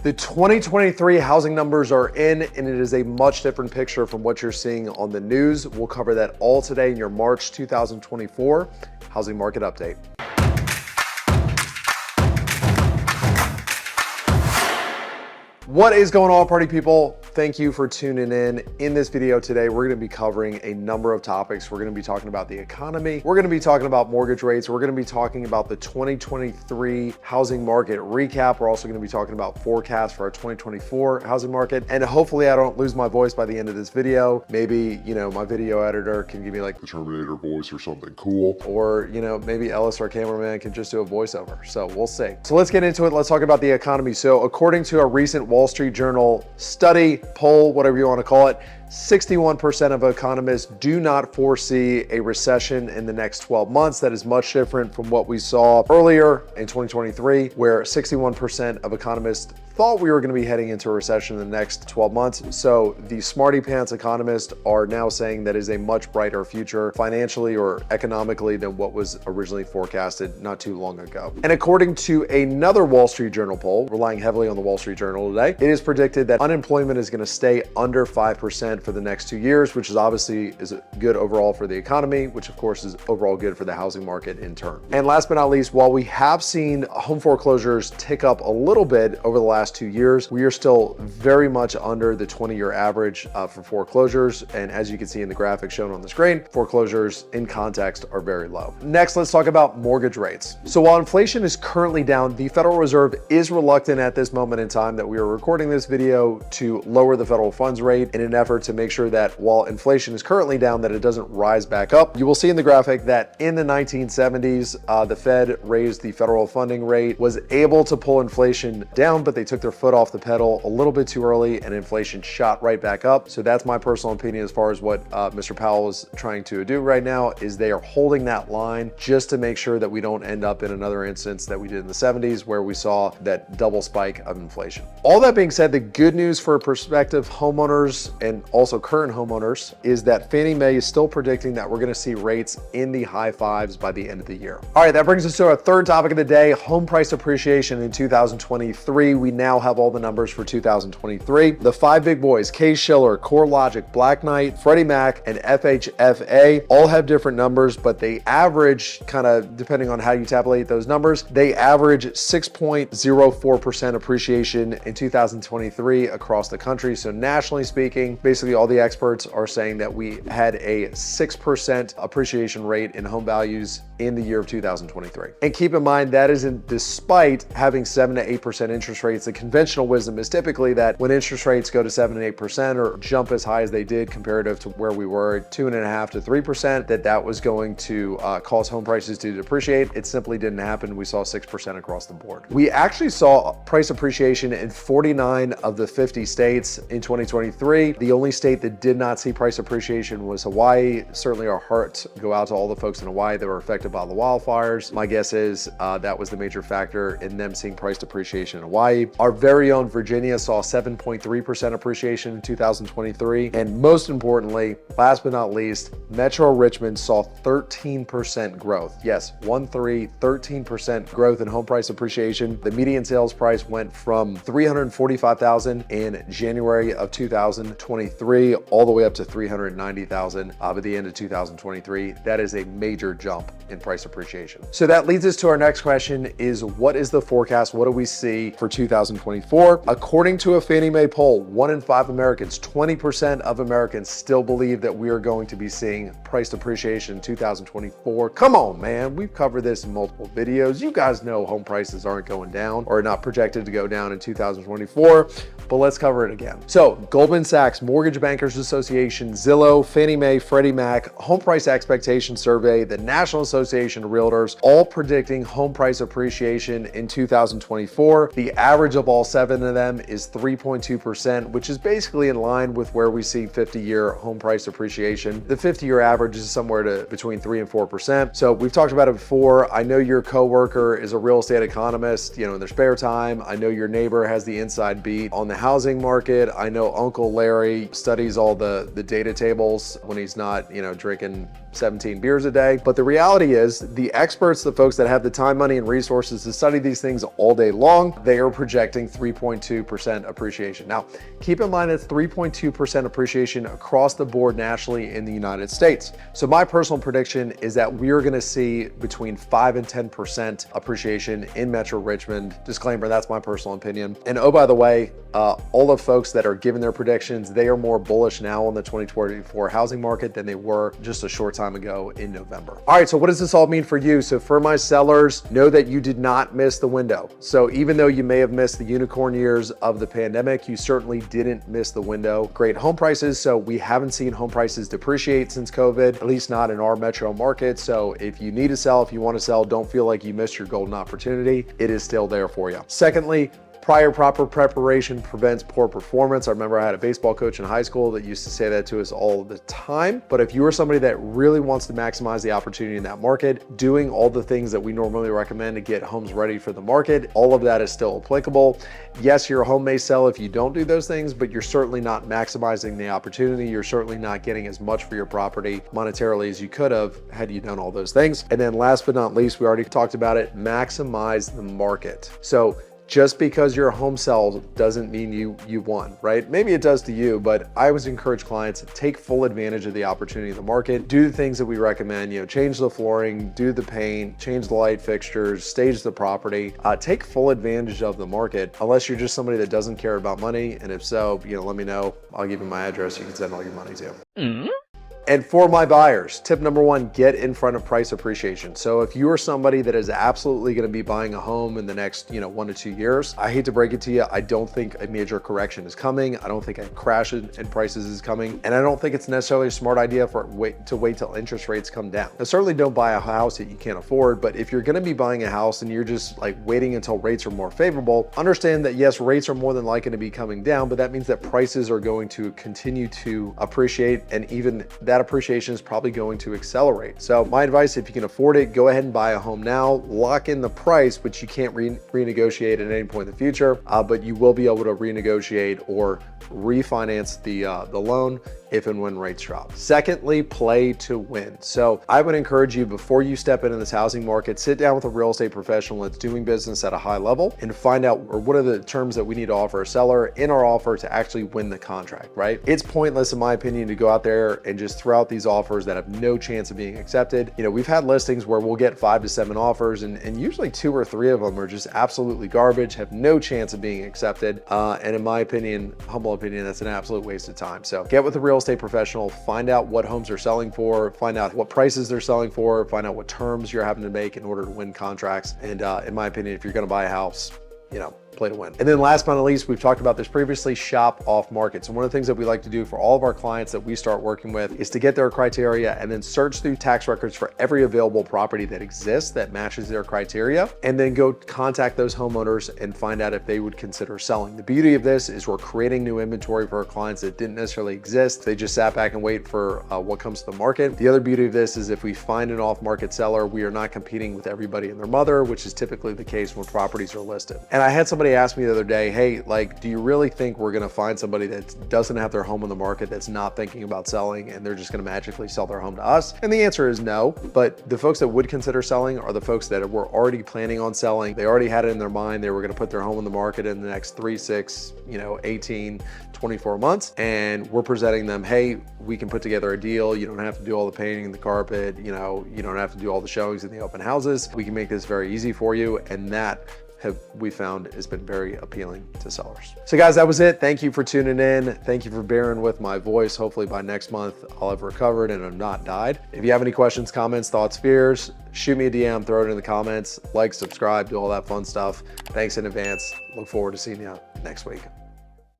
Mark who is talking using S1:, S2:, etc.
S1: The 2023 housing numbers are in, and it is a much different picture from what you're seeing on the news. We'll cover that all today in your March 2024 housing market update. What is going on, party people? Thank you for tuning in. In this video today, we're going to be covering a number of topics. We're going to be talking about the economy. We're going to be talking about mortgage rates. We're going to be talking about the 2023 housing market recap. We're also going to be talking about forecasts for our 2024 housing market. And hopefully I don't lose my voice by the end of this video. Maybe, my video editor can give me like the Terminator voice or something cool. Or, maybe Ellis, our cameraman, can just do a voiceover. So we'll see. So let's get into it. Let's talk about the economy. So according to a recent Wall Street Journal study, poll, whatever you want to call it, 61% of economists do not foresee a recession in the next 12 months. That is much different from what we saw earlier in 2023, where 61% of economists thought we were going to be heading into a recession in the next 12 months. So the smarty pants economists are now saying that is a much brighter future financially or economically than what was originally forecasted not too long ago. And according to another Wall Street Journal poll, relying heavily on the Wall Street Journal today, it is predicted that unemployment is going to stay under 5% for the next 2 years, which is obviously good overall for the economy, which of course is overall good for the housing market in turn. And last but not least, while we have seen home foreclosures tick up a little bit over the last 2 years, we are still very much under the 20-year average for foreclosures. And as you can see in the graphic shown on the screen, foreclosures in context are very low. Next, let's talk about mortgage rates. So while inflation is currently down, the Federal Reserve is reluctant at this moment in time that we are recording this video to lower the federal funds rate in an effort to make sure that while inflation is currently down, that it doesn't rise back up. You will see in the graphic that in the 1970s, the Fed raised the federal funding rate, was able to pull inflation down, but they took their foot off the pedal a little bit too early and inflation shot right back up. So that's my personal opinion as far as what Mr. Powell is trying to do right now, is they are holding that line just to make sure that we don't end up in another instance that we did in the 70s where we saw that double spike of inflation. All that being said, the good news for prospective homeowners and also current homeowners is that Fannie Mae is still predicting that we're going to see rates in the high fives by the end of the year. All right, that brings us to our third topic of the day, home price appreciation in 2023. We now have all the numbers for 2023. The five big boys, Case-Shiller, CoreLogic, Black Knight, Freddie Mac, and FHFA all have different numbers, but they average, kind of depending on how you tabulate those numbers, they average 6.04% appreciation in 2023 across the country. So nationally speaking, basically all the experts are saying that we had a 6% appreciation rate in home values in the year of 2023. And keep in mind, that isn't despite having 7 to 8% interest rates. The conventional wisdom is typically that when interest rates go to 7 and 8% or jump as high as they did comparative to where we were at 2.5 to 3%, that was going to cause home prices to depreciate. It simply didn't happen. We saw 6% across the board. We actually saw price appreciation in 49 of the 50 states in 2023. The only state that did not see price appreciation was Hawaii. Certainly our hearts go out to all the folks in Hawaii that were affected by the wildfires. My guess is that was the major factor in them seeing price depreciation in Hawaii. Our very own Virginia saw 7.3% appreciation in 2023. And most importantly, last but not least, Metro Richmond saw 13% growth. Yes, 13% growth in home price appreciation. The median sales price went from $345,000 in January of 2023 all the way up to $390,000 by the end of 2023. That is a major jump in price appreciation. So that leads us to our next question, is what is the forecast? What do we see for 2024? According to a Fannie Mae poll, 1 in 5 Americans, 20% of Americans still believe that we are going to be seeing price appreciation in 2024. Come on, man. We've covered this in multiple videos. You guys know home prices aren't going down or not projected to go down in 2024, but let's cover it again. So Goldman Sachs, Mortgage Bankers Association, Zillow, Fannie Mae, Freddie Mac, Home Price Expectation Survey, the National Association of Realtors, all predicting home price appreciation in 2024. The average of all 7 of them is 3.2%, which is basically in line with where we see 50-year home price appreciation. The 50-year average is somewhere between 3 and 4%. So we've talked about it before. I know your coworker is a real estate economist, in their spare time. I know your neighbor has the inside beat on the housing market. I know Uncle Larry studies all the data tables when he's not, drinking 17 beers a day. But the reality is the experts, the folks that have the time, money, and resources to study these things all day long, they are projecting 3.2% appreciation. Now, keep in mind that's 3.2% appreciation across the board nationally in the United States. So my personal prediction is that we are gonna see between 5 and 10% appreciation in Metro Richmond. Disclaimer, that's my personal opinion. And oh, by the way, all the folks that are giving their predictions, they are more bullish now on the 2024 housing market than they were just a short time ago in November. All right, so what does this all mean for you? So for my sellers, know that you did not miss the window. So even though you may have missed the unicorn years of the pandemic, you certainly didn't miss the window. Great home prices. So we haven't seen home prices depreciate since COVID, at least not in our metro market. So if you need to sell, if you want to sell, don't feel like you missed your golden opportunity. It is still there for you. Secondly, prior proper preparation prevents poor performance. I remember I had a baseball coach in high school that used to say that to us all the time. But if you are somebody that really wants to maximize the opportunity in that market, doing all the things that we normally recommend to get homes ready for the market, all of that is still applicable. Yes, your home may sell if you don't do those things, but you're certainly not maximizing the opportunity. You're certainly not getting as much for your property monetarily as you could have had you done all those things. And then last but not least, we already talked about it, maximize the market. So just because your home sells doesn't mean you won, right? Maybe it does to you, but I always encourage clients to take full advantage of the opportunity in the market, do the things that we recommend, change the flooring, do the paint, change the light fixtures, stage the property, take full advantage of the market, unless you're just somebody that doesn't care about money. And if so, let me know. I'll give you my address. You can send all your money to. And for my buyers, tip number one, get in front of price appreciation. So if you are somebody that is absolutely gonna be buying a home in the next 1 to 2 years, I hate to break it to you, I don't think a major correction is coming. I don't think a crash in prices is coming. And I don't think it's necessarily a smart idea to wait till interest rates come down. Now, certainly don't buy a house that you can't afford, but if you're gonna be buying a house and you're just like waiting until rates are more favorable, understand that yes, rates are more than likely to be coming down, but that means that prices are going to continue to appreciate, and even that appreciation is probably going to accelerate. So my advice, if you can afford it, go ahead and buy a home now, lock in the price, which you can't renegotiate at any point in the future, but you will be able to renegotiate or refinance the loan if and when rates drop. Secondly, play to win. So I would encourage you, before you step into this housing market, sit down with a real estate professional that's doing business at a high level and find out what are the terms that we need to offer a seller in our offer to actually win the contract, right? It's pointless, in my opinion, to go out there and just throw out these offers that have no chance of being accepted. We've had listings where we'll get 5 to 7 offers and usually 2 or 3 of them are just absolutely garbage, have no chance of being accepted. And in my opinion, humble opinion, that's an absolute waste of time. So get with a real estate professional, find out what homes are selling for, find out what prices they're selling for, find out what terms you're having to make in order to win contracts. And in my opinion, if you're gonna buy a house, play to win. And then last but not least, we've talked about this previously, shop off market. So one of the things that we like to do for all of our clients that we start working with is to get their criteria and then search through tax records for every available property that exists that matches their criteria, and then go contact those homeowners and find out if they would consider selling. The beauty of this is we're creating new inventory for our clients that didn't necessarily exist. They just sat back and wait for what comes to the market. The other beauty of this is if we find an off-market seller, we are not competing with everybody and their mother, which is typically the case when properties are listed. And I had somebody ask me the other day, hey, do you really think we're gonna find somebody that doesn't have their home on the market, that's not thinking about selling, and they're just gonna magically sell their home to us? And the answer is no, but the folks that would consider selling are the folks that were already planning on selling. They already had it in their mind, they were gonna put their home on the market in the next 3, 6, 18, 24 months. And we're presenting them, hey, we can put together a deal. You don't have to do all the painting and the carpet. You don't have to do all the showings in the open houses. We can make this very easy for you. And that we found has been very appealing to sellers. So guys, that was it. Thank you for tuning in. Thank you for bearing with my voice. Hopefully by next month, I'll have recovered and have not died. If you have any questions, comments, thoughts, fears, shoot me a DM, throw it in the comments, like, subscribe, do all that fun stuff. Thanks in advance. Look forward to seeing you next week.